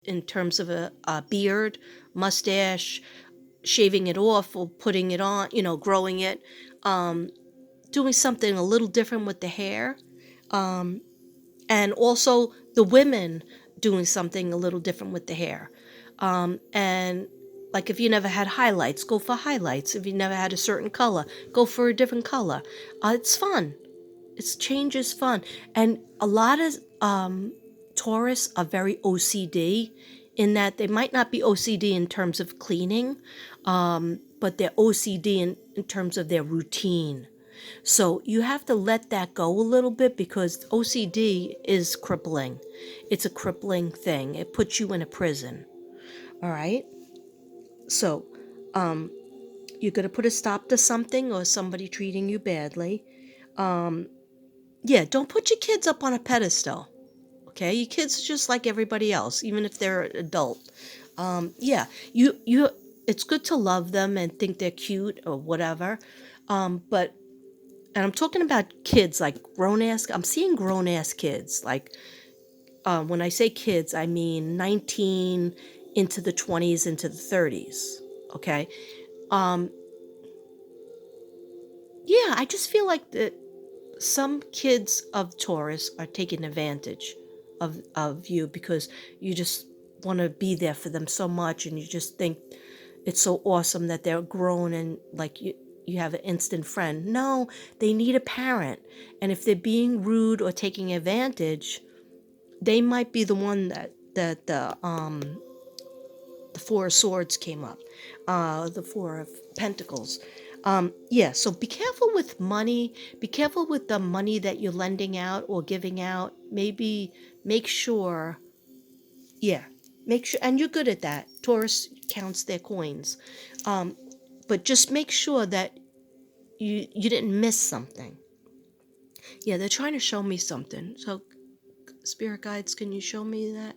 in terms of a beard, mustache, shaving it off or putting it on, growing it, doing something a little different with the hair. Um, and also the women doing something a little different with the hair. And like if you never had highlights, go for highlights. If you never had a certain color, go for a different color. It's fun. Change is fun. And a lot of Taurus are very OCD in that they might not be OCD in terms of cleaning, but they're OCD in terms of their routine. So you have to let that go a little bit because OCD is crippling. It's a crippling thing. It puts you in a prison. All right? So you're going to put a stop to something or somebody treating you badly. Yeah, don't put your kids up on a pedestal. Okay? Your kids are just like everybody else, even if they're an adult. Yeah, you. It's good to love them and think they're cute or whatever. But and I'm talking about kids, like I'm seeing grown ass kids. Like, when I say kids, I mean 19 into the 20s, into the 30s. Okay. Um, yeah, I just feel like that some kids of Taurus are taking advantage of you because you just want to be there for them so much and you just think it's so awesome that they're grown and like you have an instant friend. No, they need a parent. And if they're being rude or taking advantage, they might be the one that the Four of Swords came up, the Four of Pentacles. Yeah, so be careful with money. Be careful with the money that you're lending out or giving out. Maybe make sure, yeah, make sure, and you're good at that. Taurus counts their coins. But just make sure that you didn't miss something. Yeah, they're trying to show me something. So, spirit guides, can you show me that?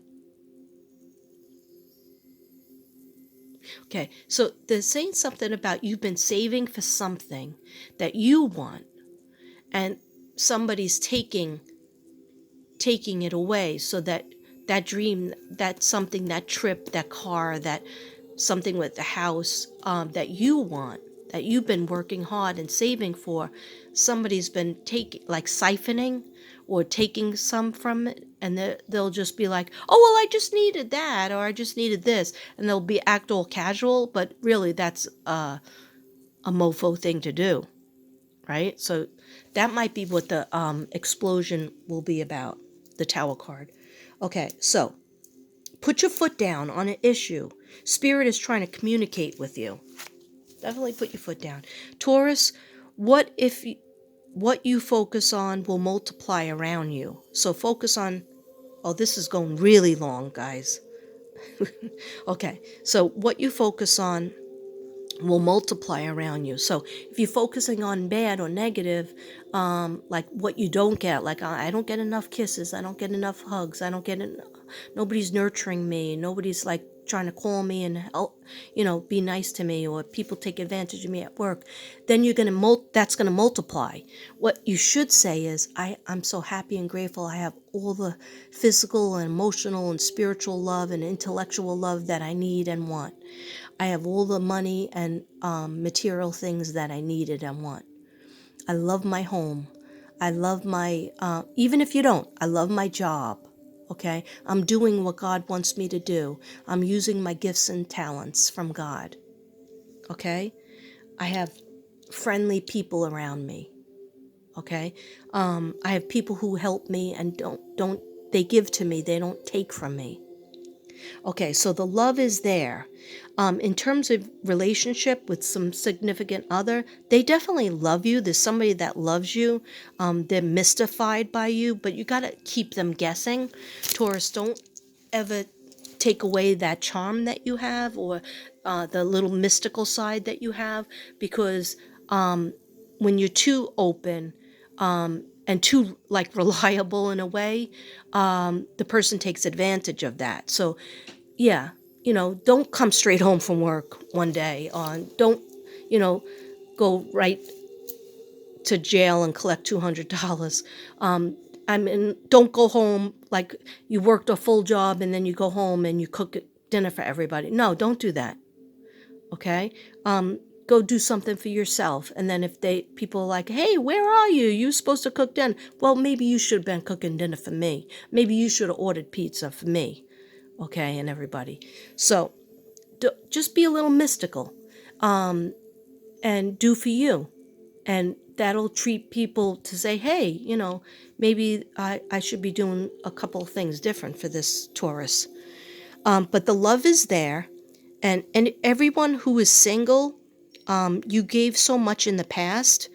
Okay, so they're saying something about you've been saving for something that you want, and somebody's taking it away, so that that dream, that something, that trip, that car, that something with the house, that you want, that you've been working hard and saving for, somebody's been like siphoning or taking some from it, and they'll just be like, oh well, I just needed that, or I just needed this, and they'll be act all casual, but really that's a mofo thing to do, right? So that might be what the explosion will be about, the Tower card. Okay, so put your foot down on an issue. Spirit is trying to communicate with you. Definitely put your foot down. Taurus, what you focus on will multiply around you. So focus on, oh, this is going really long, guys. Okay, so what you focus on will multiply around you. So if you're focusing on bad or negative, like what you don't get, like I don't get enough kisses, I don't get enough hugs, I don't get nobody's nurturing me, nobody's like trying to call me and help, be nice to me, or people take advantage of me at work, then you're gonna that's gonna multiply. What you should say is, I'm so happy and grateful I have all the physical and emotional and spiritual love and intellectual love that I need and want. I have all the money and material things that I needed and want. I love my home. I love my, even if you don't, I love my job. Okay? I'm doing what God wants me to do. I'm using my gifts and talents from God. Okay? I have friendly people around me. Okay? I have people who help me and they give to me, they don't take from me. Okay, so the love is there. In terms of relationship with some significant other, they definitely love you. There's somebody that loves you. They're mystified by you, but you got to keep them guessing. Taurus, don't ever take away that charm that you have, or the little mystical side that you have, because when you're too open, and too like reliable in a way, the person takes advantage of that. So yeah, don't come straight home from work one day on, don't, go right to jail and collect $200. I mean, don't go home like you worked a full job and then you go home and you cook dinner for everybody. No, don't do that. Okay? Go do something for yourself. And then if people are like, hey, where are you? You're supposed to cook dinner. Well, maybe you should have been cooking dinner for me. Maybe you should have ordered pizza for me. Okay, and everybody. So just be a little mystical, and do for you. And that'll treat people to say, hey, maybe I should be doing a couple of things different for this Taurus. But the love is there. And everyone who is single, you gave so much in the past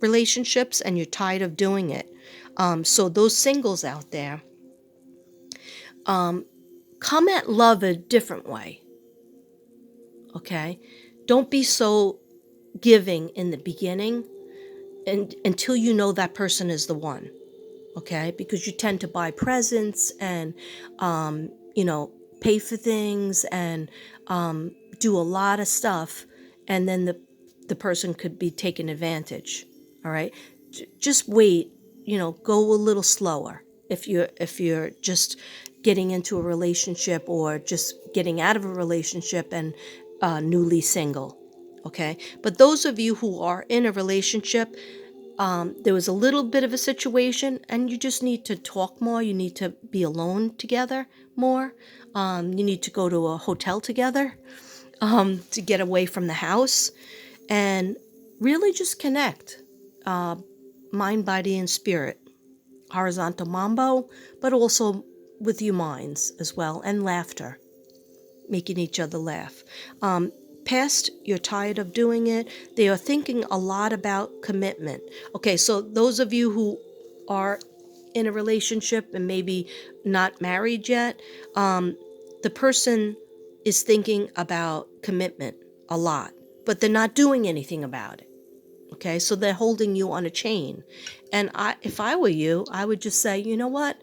relationships and you're tired of doing it. So those singles out there, come at love a different way. Okay? Don't be so giving in the beginning and until you know that person is the one. Okay? Because you tend to buy presents and, pay for things and do a lot of stuff, and then the person could be taken advantage. All right? Just wait, go a little slower if you're just getting into a relationship or just getting out of a relationship and newly single. Okay? But those of you who are in a relationship, there was a little bit of a situation and you just need to talk more. You need to be alone together more. You need to go to a hotel together to get away from the house and really just connect, mind, body, and spirit. Horizontal mambo, but also with your minds as well, and laughter, making each other laugh. Past, you're tired of doing it. They are thinking a lot about commitment. Okay, so those of you who are in a relationship and maybe not married yet, the person is thinking about commitment a lot, but they're not doing anything about it. Okay, so they're holding you on a chain. And if I were you, I would just say, you know what?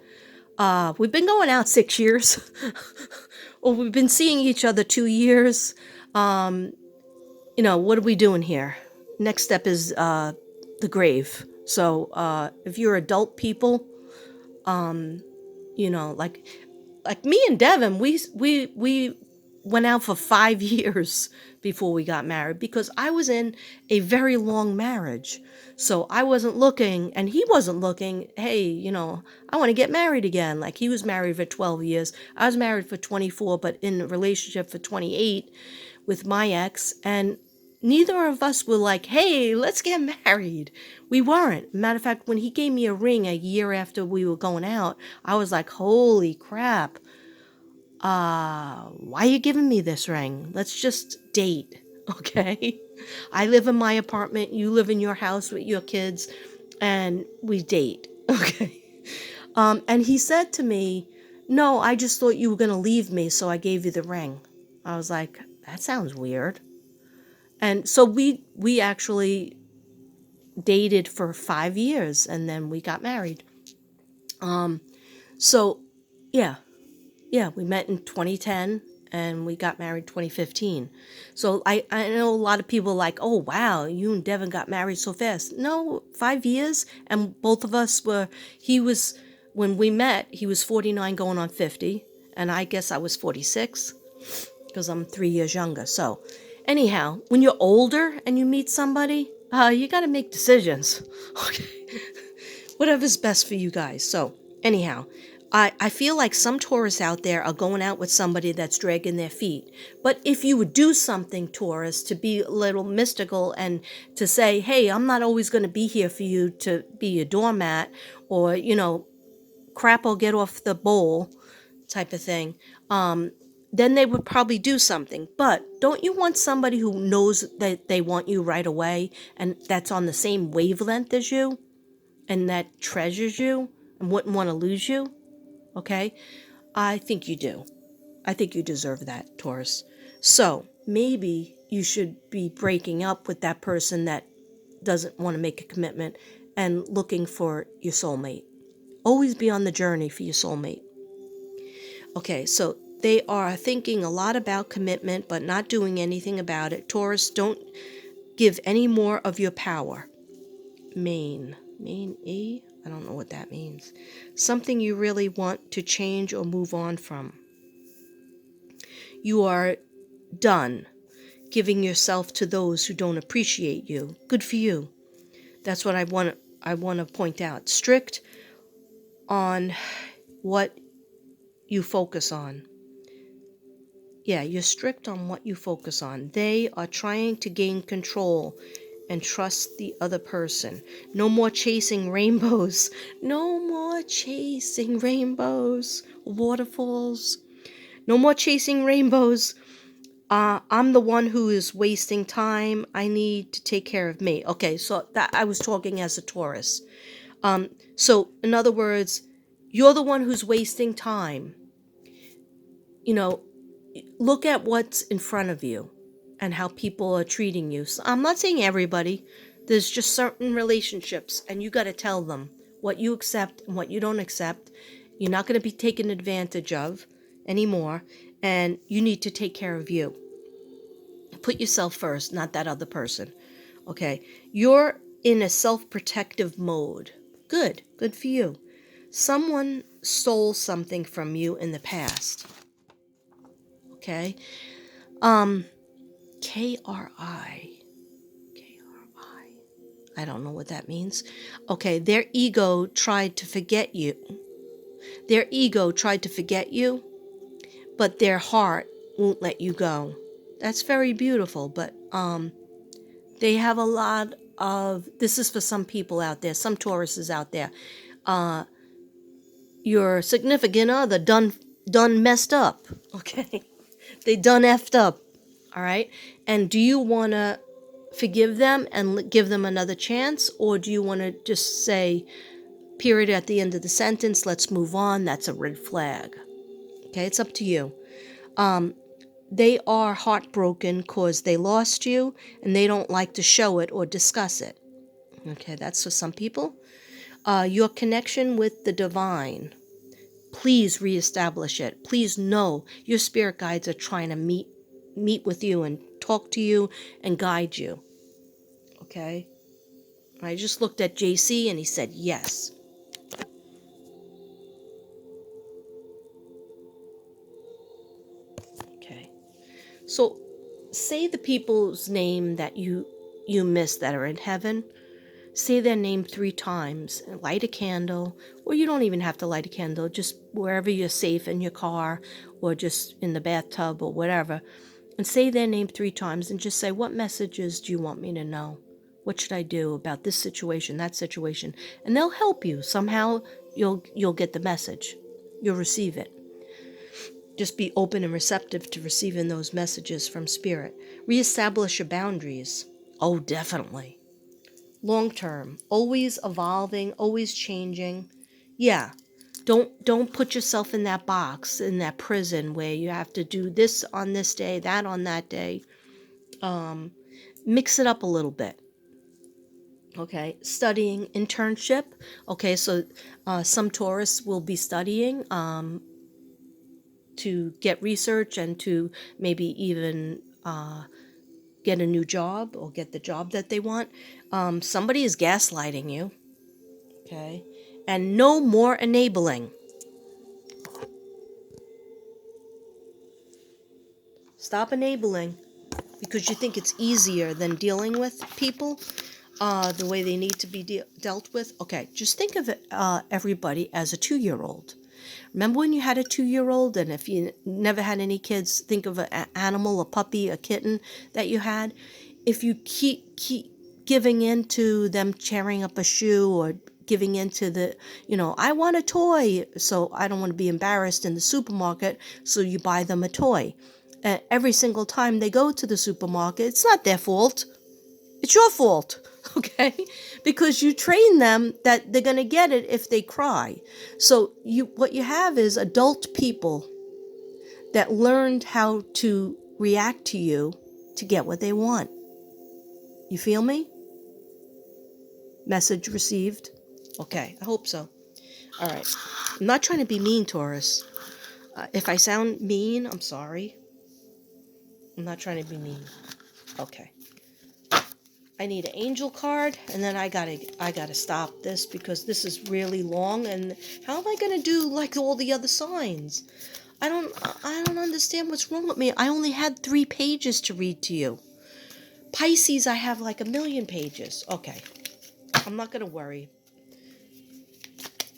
We've been going out 6 years, or we've been seeing each other 2 years. What are we doing here? Next step is the grave. So if you're adult people, like me and Devin, we went out for 5 years before we got married because I was in a very long marriage. So I wasn't looking and he wasn't looking, hey, I want to get married again. Like he was married for 12 years. I was married for 24, but in a relationship for 28 with my ex. And neither of us were like, hey, let's get married. We weren't. Matter of fact, when he gave me a ring a year after we were going out, I was like, holy crap. Why are you giving me this ring? Let's just date, okay? I live in my apartment, you live in your house with your kids, and we date, okay? And he said to me, no, I just thought you were going to leave me, so I gave you the ring. I was like, that sounds weird. And so we actually dated for 5 years, and then we got married. So, yeah. Yeah, we met in 2010 and we got married 2015. So I know a lot of people are like, oh, wow, you and Devin got married so fast. No, 5 years. And both of us when we met, he was 49 going on 50. And I guess I was 46 because I'm 3 years younger. So anyhow, when you're older and you meet somebody, you got to make decisions. Okay. Whatever's best for you guys. So anyhow, I feel like some Taurus out there are going out with somebody that's dragging their feet. But if you would do something, Taurus, to be a little mystical and to say, hey, I'm not always going to be here for you to be a doormat or, crap will get off the bowl type of thing, then they would probably do something. But don't you want somebody who knows that they want you right away and that's on the same wavelength as you and that treasures you and wouldn't want to lose you? Okay? I think you do. I think you deserve that, Taurus. So maybe you should be breaking up with that person that doesn't want to make a commitment and looking for your soulmate. Always be on the journey for your soulmate. Okay, so they are thinking a lot about commitment but not doing anything about it. Taurus, don't give any more of your power. Main E. I don't know what that means. Something you really want to change or move on from. You are done giving yourself to those who don't appreciate you. Good for you. That's what I want to point out. Strict on what you focus on. Yeah, you're strict on what you focus on. They are trying to gain control and trust the other person. No more chasing rainbows. No more chasing rainbows. Waterfalls. No more chasing rainbows. I'm the one who is wasting time. I need to take care of me. Okay, so that I was talking as a Taurus. So in other words, you're the one who's wasting time. You know, look at what's in front of you and how people are treating you. So I'm not saying everybody. There's just certain relationships, and you got to tell them what you accept and what you don't accept. You're not going to be taken advantage of anymore, and you need to take care of you. Put yourself first, not that other person. Okay? You're in a self-protective mode. Good for you. Someone stole something from you in the past. Okay? K-R-I. I don't know what that means. Okay, their ego tried to forget you. Their ego tried to forget you, but their heart won't let you go. That's very beautiful, but they have a lot of, this is for some people out there, some Tauruses out there. Your significant other done messed up, okay? They done effed up, all right? And do you want to forgive them and give them another chance, or do you want to just say, period at the end of the sentence, let's move on? That's a red flag. Okay, it's up to you. They are heartbroken because they lost you, and they don't like to show it or discuss it. Okay, that's for some people. Your connection with the divine, please reestablish it. Please know your spirit guides are trying to meet with you and talk to you and guide you. Okay? I just looked at JC and he said yes. Okay. So say the people's name that you miss that are in heaven. Say their name 3 times. Light a candle, or you don't even have to light a candle, just wherever you're safe, in your car or just in the bathtub or whatever. And say their name 3 times and just say, what messages do you want me to know? What should I do about this situation, that situation? And they'll help you. Somehow you'll get the message. You'll receive it. Just be open and receptive to receiving those messages from Spirit. Reestablish your boundaries. Oh, definitely. Long term. Always evolving, always changing. Yeah. Don't put yourself in that box, in that prison where you have to do this on this day, that on that day. Mix it up a little bit. Okay, studying, internship. Okay, so some tourists will be studying to get research and to maybe even get a new job or get the job that they want. Somebody is gaslighting you. Okay, and no more enabling. Stop enabling because you think it's easier than dealing with people the way they need to be dealt with. Okay, just think of it, everybody as a 2-year-old. Remember when you had a 2-year-old, and if you never had any kids, think of an animal, a puppy, a kitten that you had. If you keep giving in to them tearing up a shoe or giving into the, I want a toy, so I don't want to be embarrassed in the supermarket, so you buy them a toy. Every single time they go to the supermarket, it's not their fault. It's your fault, okay? Because you train them that they're going to get it if they cry. So what you have is adult people that learned how to react to you to get what they want. You feel me? Message received? Okay, I hope so. All right. I'm not trying to be mean, Taurus. If I sound mean, I'm sorry. I'm not trying to be mean. Okay. I need an angel card, and then I gotta stop this because this is really long, and how am I gonna do like all the other signs? I don't understand what's wrong with me. I only had 3 pages to read to you. Pisces, I have like 1,000,000 pages. Okay, I'm not gonna worry.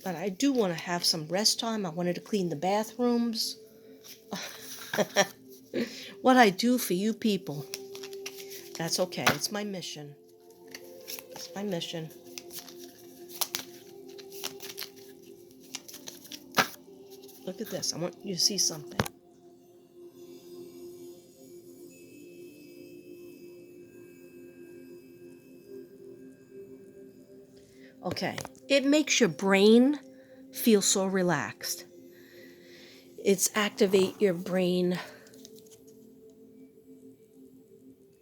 But I do want to have some rest time. I wanted to clean the bathrooms. What I do for you people. That's okay. It's my mission. It's my mission. Look at this. I want you to see something. Okay. It makes your brain feel so relaxed. It's activate your brain.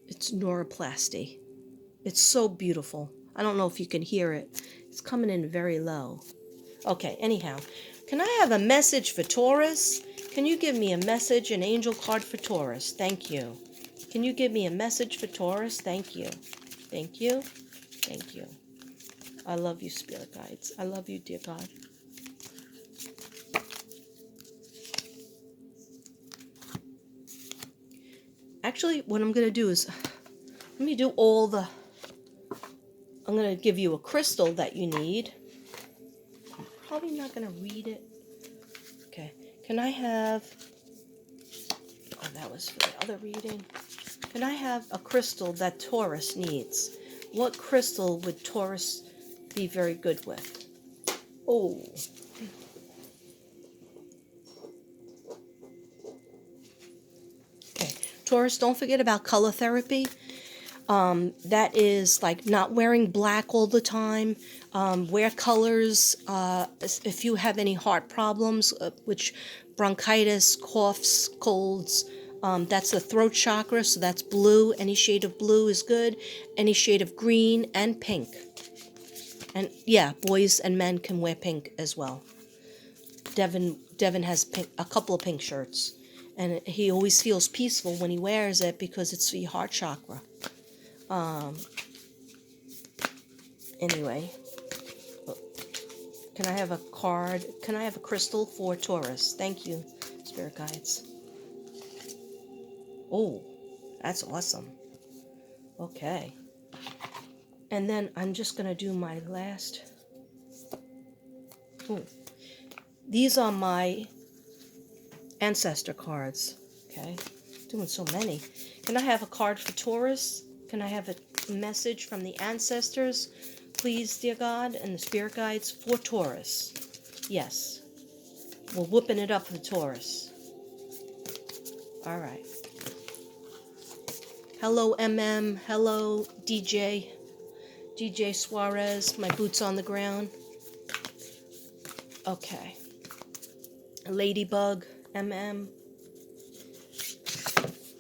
It's neuroplasty. It's so beautiful. I don't know if you can hear it. It's coming in very low. Okay, anyhow. Can I have a message for Taurus? Can you give me a message, an angel card for Taurus? Thank you. Can you give me a message for Taurus? Thank you. Thank you. Thank you. I love you, spirit guides. I love you, dear God. Actually, what I'm going to do is, let me do all the, I'm going to give you a crystal that you need. I'm probably not going to read it. Okay. Can I have, oh, that was for the other reading. Can I have a crystal that Taurus needs? What crystal would Taurus be very good with? Oh. Okay. Taurus, don't forget about color therapy. That is like not wearing black all the time. Wear colors. If you have any heart problems, which bronchitis, coughs, colds, that's the throat chakra, so that's blue. Any shade of blue is good. Any shade of green and pink. And yeah, boys and men can wear pink as well. Devin has pink, a couple of pink shirts. And he always feels peaceful when he wears it because it's the heart chakra. Anyway, can I have a card? Can I have a crystal for Taurus? Thank you, spirit guides. Oh, that's awesome. Okay. And then I'm just going to do my last. Ooh. These are my ancestor cards. Okay. Doing so many. Can I have a card for Taurus? Can I have a message from the ancestors, please, dear God, and the spirit guides for Taurus? Yes. We're whooping it up for Taurus. All right. Hello, MM. Hello, DJ. DJ Suarez. My boots on the ground. Okay. Ladybug. MM.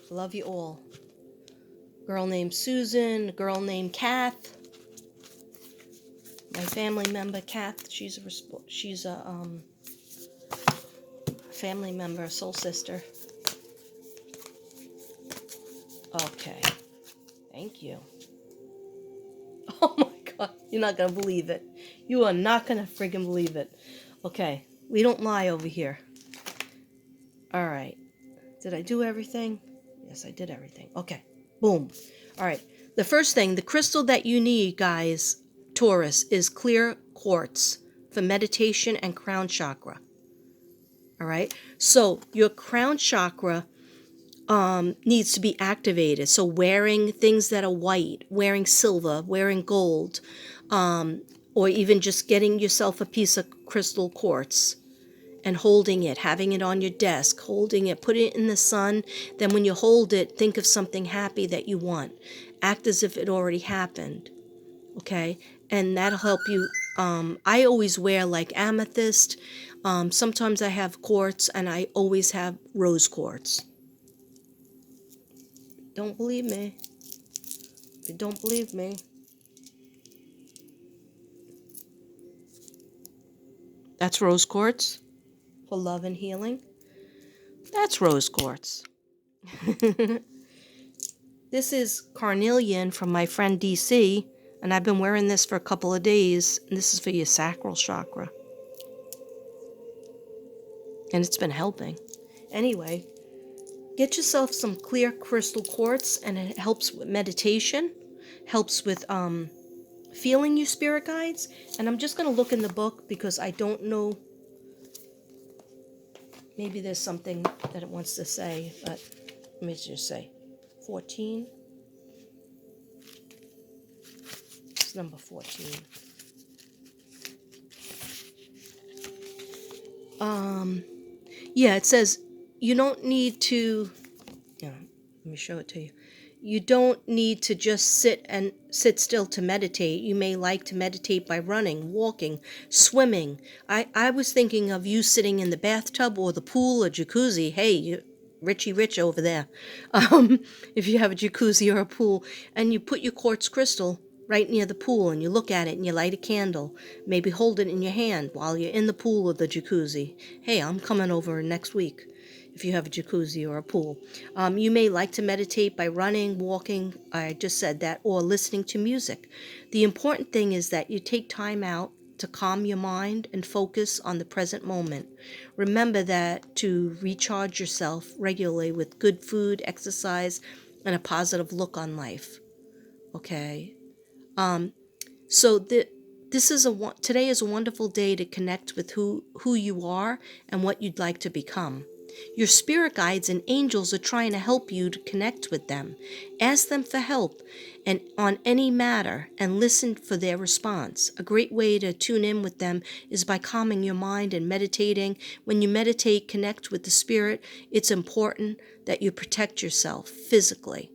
Love you all. Girl named Susan. Girl named Kath. My family member, Kath. She's a family member, soul sister. Okay. Thank you. Oh my God. You're not going to believe it. You are not going to friggin' believe it. Okay. We don't lie over here. All right. Did I do everything? Yes, I did everything. Okay. Boom. All right. The first thing, the crystal that you need, guys, Taurus, is clear quartz for meditation and crown chakra. All right. So your crown chakra needs to be activated. So wearing things that are white, wearing silver, wearing gold, or even just getting yourself a piece of crystal quartz and holding it, having it on your desk, holding it, put it in the sun. Then when you hold it, think of something happy that you want. Act as if it already happened. Okay? And that'll help you. I always wear like amethyst. Sometimes I have quartz, and I always have rose quartz. Don't believe me. If you don't believe me, that's rose quartz for love and healing. That's rose quartz. This is carnelian from my friend DC, and I've been wearing this for a couple of days, and this is for your sacral chakra. And it's been helping. Anyway, get yourself some clear crystal quartz, and it helps with meditation, helps with feeling your spirit guides. And I'm just going to look in the book because I don't know. Maybe there's something that it wants to say, but let me just say 14. It's number 14. Yeah, it says you don't need to, yeah, let me show it to you. You don't need to just sit still to meditate. You may like to meditate by running, walking, swimming. I was thinking of you sitting in the bathtub or the pool or jacuzzi. Hey, you Richie Rich over there. If you have a jacuzzi or a pool, and you put your quartz crystal right near the pool and you look at it and you light a candle, maybe hold it in your hand while you're in the pool or the jacuzzi. Hey, I'm coming over next week if you have a jacuzzi or a pool. You may like to meditate by running, walking, I just said that, or listening to music. The important thing is that you take time out to calm your mind and focus on the present moment. Remember that to recharge yourself regularly with good food, exercise, and a positive look on life. Okay? So this is today is a wonderful day to connect with who you are and what you'd like to become. Your spirit guides and angels are trying to help you to connect with them. Ask them for help and on any matter and listen for their response. A great way to tune in with them is by calming your mind and meditating. When you meditate, connect with the spirit, it's important that you protect yourself physically.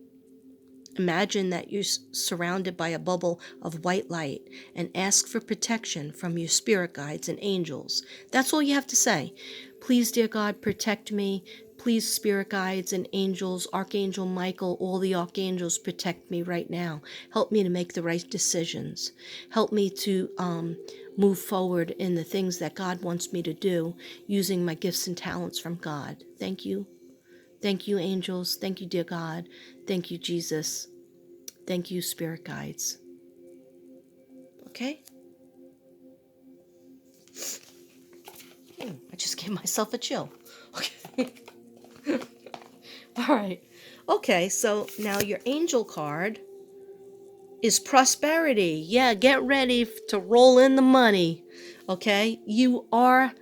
Imagine that you're surrounded by a bubble of white light and ask for protection from your spirit guides and angels. That's all you have to say. Please, dear God, protect me. Please, spirit guides and angels, Archangel Michael, all the archangels, protect me right now. Help me to make the right decisions. Help me to move forward in the things that God wants me to do using my gifts and talents from God. Thank you. Thank you, angels. Thank you, dear God. Thank you, Jesus. Thank you, spirit guides. Okay? I just gave myself a chill. Okay. All right. Okay, so now your angel card is prosperity. Yeah, get ready to roll in the money. Okay? You are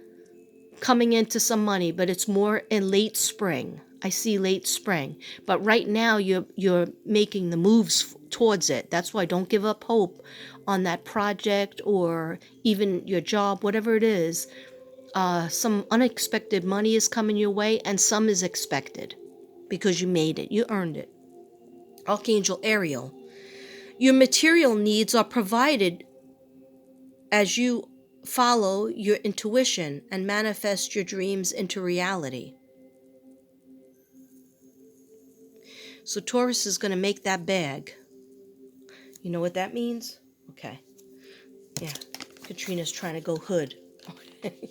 coming into some money, but it's more in late spring. I see late spring, but right now you're making the moves towards it. That's why don't give up hope on that project or even your job, whatever it is. Some unexpected money is coming your way, and some is expected because you made it, you earned it. Archangel Ariel, your material needs are provided as you follow your intuition and manifest your dreams into reality. So Taurus is going to make that bag. You know what that means? Okay. Yeah. Katrina's trying to go hood. Okay.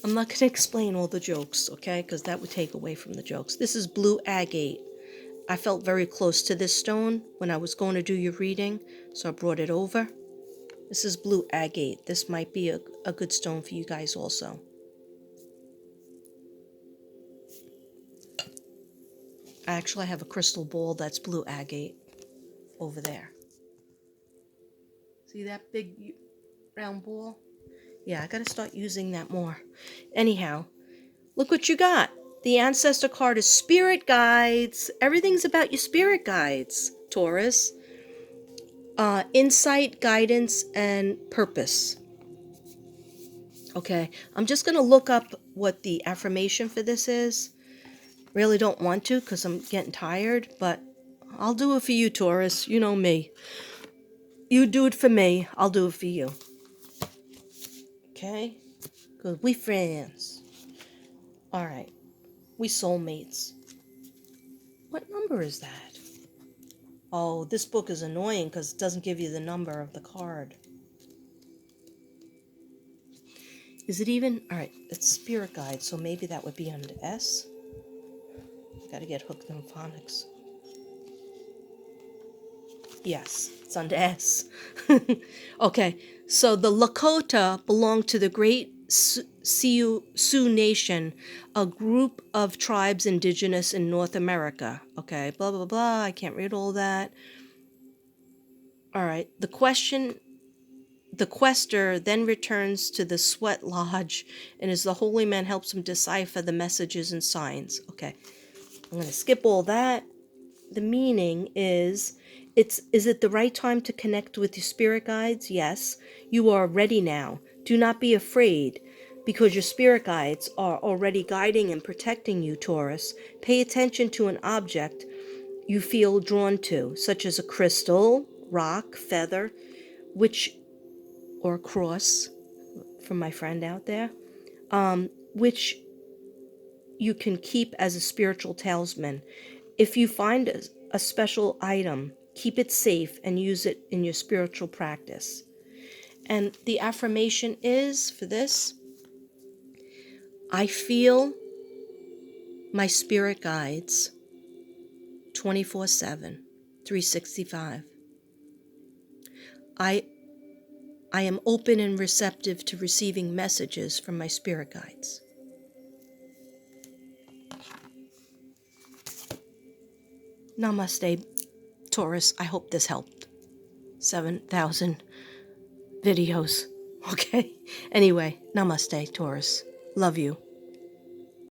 I'm not going to explain all the jokes, okay? Because that would take away from the jokes. This is blue agate. I felt very close to this stone when I was going to do your reading, so I brought it over. This is blue agate. This might be a good stone for you guys also. I actually have a crystal ball that's blue agate over there. See that big round ball? Yeah, I gotta start using that more. Anyhow, look what you got. The ancestor card is spirit guides. Everything's about your spirit guides, Taurus. Insight, guidance, and purpose. Okay, I'm just gonna look up what the affirmation for this is. Really don't want to because I'm getting tired, but I'll do it for you, Taurus. You know me. You do it for me, I'll do it for you. Okay? Because we friends. Alright. We soulmates. What number is that? Oh, this book is annoying because it doesn't give you the number of the card. Is it even? Alright, it's spirit guide, so maybe that would be under S. Gotta get hooked on phonics. Yes, it's under S. Okay, so the Lakota belong to the Great Sioux Nation, a group of tribes indigenous in North America. Okay, blah, blah, blah. I can't read all that. All right, the quester then returns to the sweat lodge, and as the holy man helps him decipher the messages and signs. Okay, I'm going to skip all that. The meaning is, is it the right time to connect with your spirit guides? Yes. You are ready now. Do not be afraid, because your spirit guides are already guiding and protecting you, Taurus. Pay attention to an object you feel drawn to, such as a crystal, rock, feather, or a cross, from my friend out there, which you can keep as a spiritual talisman. If you find a special item, keep it safe and use it in your spiritual practice. And the affirmation is for this: I feel my spirit guides 24/7, 365. I am open and receptive to receiving messages from my spirit guides. Namaste, Taurus. I hope this helped. 7,000 videos. Okay. Anyway, namaste, Taurus. Love you.